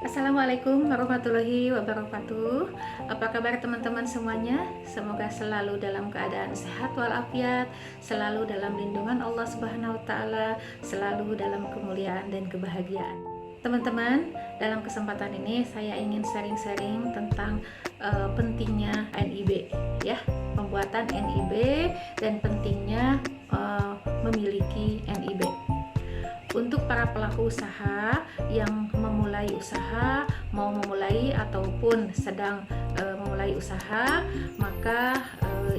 Assalamualaikum warahmatullahi wabarakatuh. Apa kabar teman-teman semuanya? Semoga selalu dalam keadaan sehat walafiat, selalu dalam lindungan Allah Subhanahu wa taala, selalu dalam kemuliaan dan kebahagiaan. Teman-teman, dalam kesempatan ini saya ingin sharing-sharing tentang pentingnya NIB ya, pembuatan NIB dan pentingnya memiliki NIB. Untuk para pelaku usaha yang memulai usaha, mau memulai ataupun sedang memulai usaha, maka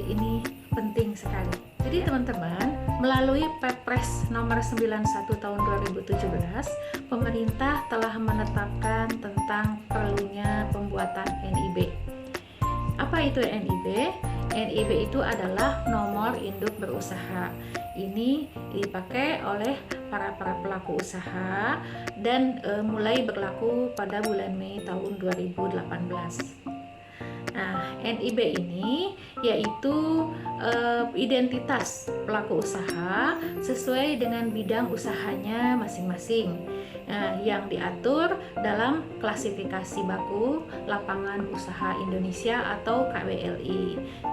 ini penting sekali. Jadi teman-teman, melalui Perpres nomor 91 tahun 2017, pemerintah telah menetapkan tentang perlunya pembuatan NIB. Apa itu NIB? NIB itu adalah nomor induk berusaha. Ini dipakai oleh para pelaku usaha dan mulai berlaku pada bulan Mei tahun 2018. Nah, NIB ini yaitu identitas pelaku usaha sesuai dengan bidang usahanya masing-masing. Nah, yang diatur dalam klasifikasi baku lapangan usaha Indonesia atau KWLI.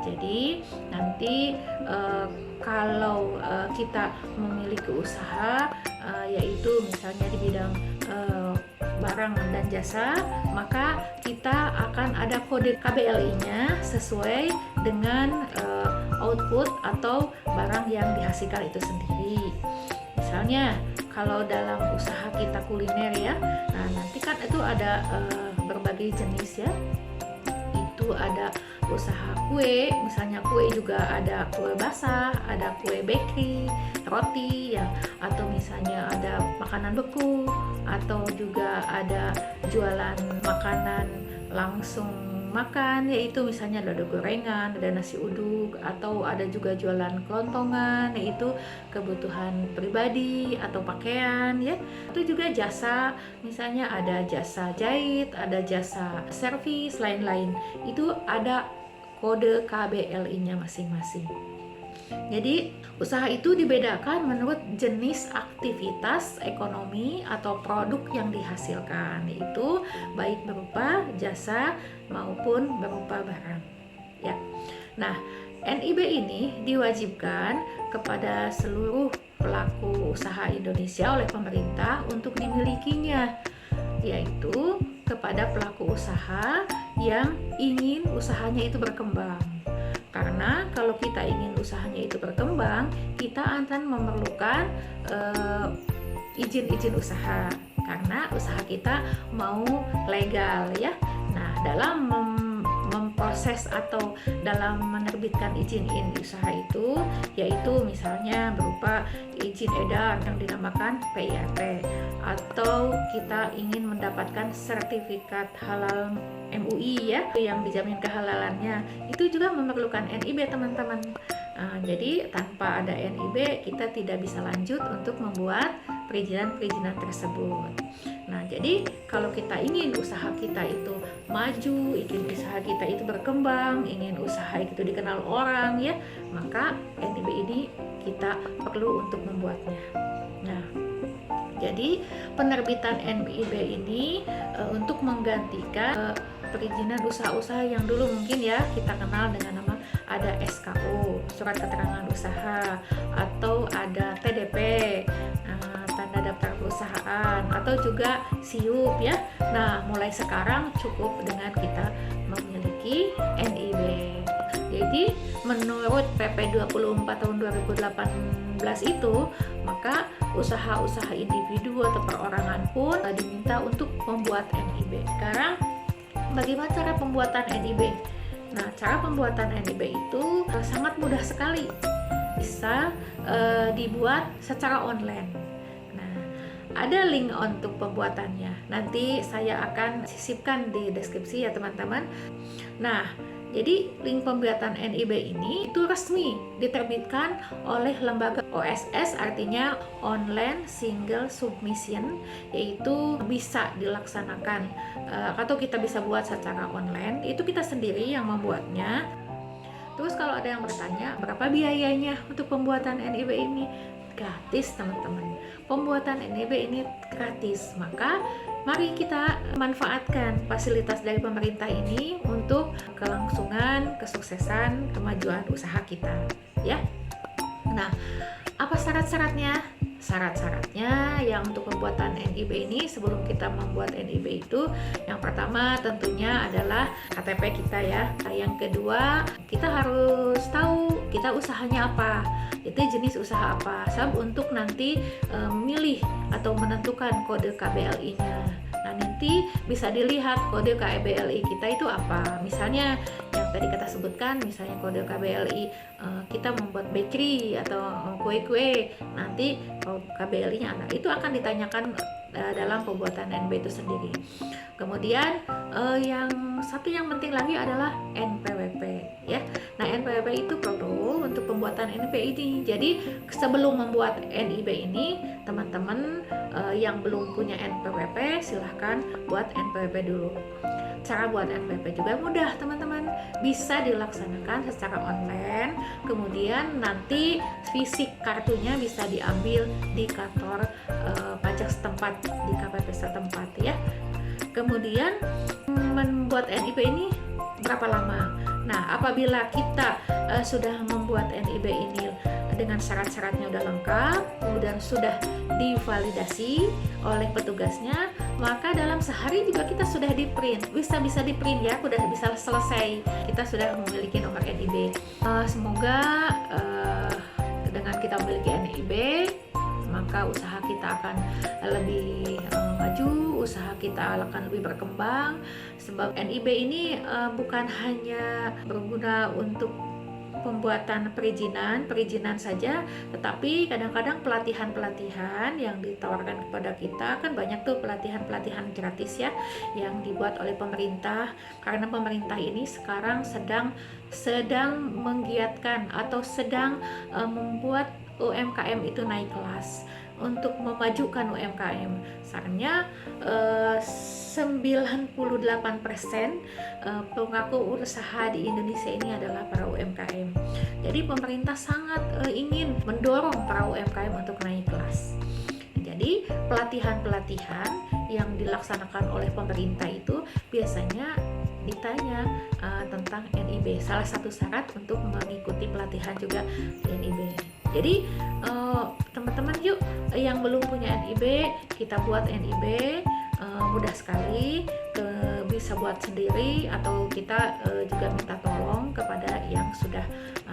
Jadi nanti kalau kita memiliki usaha yaitu misalnya di bidang barang dan jasa, maka kita akan ada kode KBLI-nya sesuai dengan output atau barang yang dihasilkan itu sendiri. Misalnya kalau dalam usaha kita kuliner ya, nah nanti kan itu ada berbagai jenis ya. Itu ada usaha kue, misalnya kue juga ada kue basah, ada kue bakery, roti ya, atau misalnya ada makanan beku, atau juga ada jualan makanan langsung makan, yaitu misalnya ada gorengan, ada nasi uduk, atau ada juga jualan kelontongan, yaitu kebutuhan pribadi atau pakaian ya. Itu juga jasa, misalnya ada jasa jahit, ada jasa servis, lain-lain. Itu ada kode KBLI-nya masing-masing. Jadi usaha itu dibedakan menurut jenis aktivitas ekonomi atau produk yang dihasilkan, yaitu baik berupa jasa maupun berupa barang. Ya. Nah, NIB ini diwajibkan kepada seluruh pelaku usaha Indonesia oleh pemerintah untuk dimilikinya, yaitu kepada pelaku usaha yang ingin usahanya itu berkembang. Karena kalau kita ingin usahanya itu berkembang, kita akan memerlukan izin-izin usaha, karena usaha kita mau legal ya. Nah, dalam memproses atau dalam menerbitkan izin usaha itu, yaitu misalnya berupa izin edar yang dinamakan PIRT, atau kita ingin mendapatkan sertifikat halal MUI ya, yang dijamin kehalalannya, itu juga memerlukan NIB teman-teman. Nah, jadi tanpa ada NIB kita tidak bisa lanjut untuk membuat perizinan-perizinan tersebut. Nah, jadi kalau kita ingin usaha kita itu maju, ingin usaha kita itu berkembang, ingin usaha itu dikenal orang ya, maka NIB ini kita perlu untuk membuatnya. Nah, jadi penerbitan NIB ini untuk menggantikan perizinan usaha-usaha yang dulu mungkin ya kita kenal dengan nama ada SKU, surat keterangan usaha, atau ada TDP, tanda daftar perusahaan, atau juga SIUP ya. Nah, mulai sekarang cukup dengan kita memiliki NIB. Jadi menurut PP 24 tahun 2018 itu, maka usaha-usaha individu atau perorangan pun diminta untuk membuat NIB. Sekarang bagaimana cara pembuatan NIB? Nah, cara pembuatan NIB itu sangat mudah sekali, bisa dibuat secara online. Nah, ada link untuk pembuatannya. Nanti saya akan sisipkan di deskripsi ya teman-teman. Nah, jadi link pembuatan NIB ini itu resmi diterbitkan oleh lembaga OSS, artinya Online Single Submission, yaitu bisa dilaksanakan atau kita bisa buat secara online, itu kita sendiri yang membuatnya. Terus kalau ada yang bertanya berapa biayanya untuk pembuatan NIB ini, gratis teman-teman. Pembuatan NIB ini gratis, maka mari kita manfaatkan fasilitas dari pemerintah ini untuk kelangsungan, kesuksesan, kemajuan usaha kita, ya. Nah, apa syarat-syaratnya? Syarat-syaratnya yang untuk pembuatan NIB ini, sebelum kita membuat NIB itu, yang pertama tentunya adalah KTP kita ya. Yang kedua, kita harus tahu kita usahanya apa, itu jenis usaha apa, sebab untuk nanti memilih atau menentukan kode KBLI-nya. Nah, nanti bisa dilihat kode KBLI kita itu apa. Misalnya yang tadi kita sebutkan, misalnya kode KBLI kita membuat bakery atau kue-kue, nanti KBLI-nya apa, itu akan ditanyakan dalam pembuatan NIB itu sendiri. Kemudian yang satu yang penting lagi adalah NPWP ya. Nah, NPWP itu perlu untuk pembuatan NIB ini. Jadi sebelum membuat NIB ini, teman-teman yang belum punya NPWP silahkan buat NPWP dulu. Cara buat NPWP juga mudah teman-teman, bisa dilaksanakan secara online, kemudian nanti fisik kartunya bisa diambil di kantor pajak setempat, di KPP setempat ya. Kemudian membuat NIB ini berapa lama? Nah, apabila kita sudah membuat NIB ini dengan syarat-syaratnya udah lengkap, kemudian sudah divalidasi oleh petugasnya, maka dalam sehari juga kita sudah di print, bisa di print ya, udah bisa selesai, kita sudah memiliki nomor NIB. Semoga dengan kita memiliki NIB, maka usaha kita akan lebih maju, usaha kita akan lebih berkembang, sebab NIB ini bukan hanya berguna untuk pembuatan perizinan saja, tetapi kadang-kadang pelatihan yang ditawarkan kepada kita, kan banyak tuh pelatihan gratis ya yang dibuat oleh pemerintah, karena pemerintah ini sekarang sedang menggiatkan atau sedang membuat UMKM itu naik kelas untuk memajukan UMKM. Sarannya 98% pelaku usaha di Indonesia ini adalah para UMKM. Jadi pemerintah sangat ingin mendorong para UMKM untuk naik kelas. Jadi pelatihan yang dilaksanakan oleh pemerintah itu biasanya ditanya tentang NIB. Salah satu syarat untuk mengikuti pelatihan juga NIB. Jadi teman-teman yuk yang belum punya NIB, kita buat NIB, mudah sekali, bisa buat sendiri atau kita juga minta tolong kepada yang sudah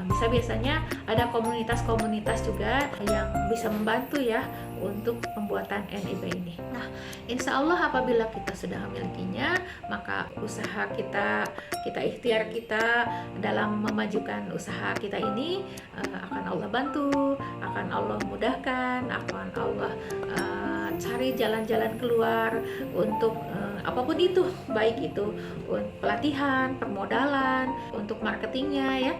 bisa. Biasanya ada komunitas-komunitas juga yang bisa membantu ya untuk pembuatan NIB ini. Nah, insya Allah apabila kita sudah memilikinya, maka usaha kita ikhtiar kita dalam memajukan usaha kita ini akan Allah bantu, akan Allah mudahkan, akan Allah cari jalan-jalan keluar untuk apapun itu, baik itu pelatihan, permodalan, untuk marketingnya ya,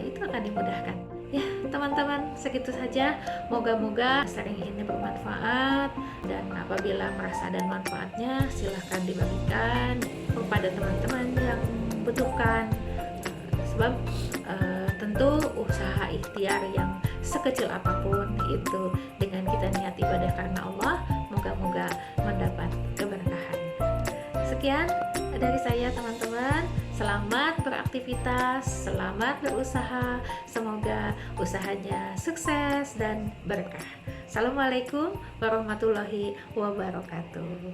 itu akan dimudahkan. Ya teman-teman, segitu saja, moga-moga sharing ini bermanfaat, dan apabila merasa ada manfaatnya silahkan dibagikan kepada teman-teman yang membutuhkan, sebab tentu usaha ikhtiar yang sekecil apapun itu dengan kita niat ibadah karena Allah, moga-moga mendapat keberkahan. Sekian dari saya teman-teman, selamat beraktivitas, selamat berusaha, semoga usahanya sukses dan berkah. Assalamualaikum warahmatullahi wabarakatuh.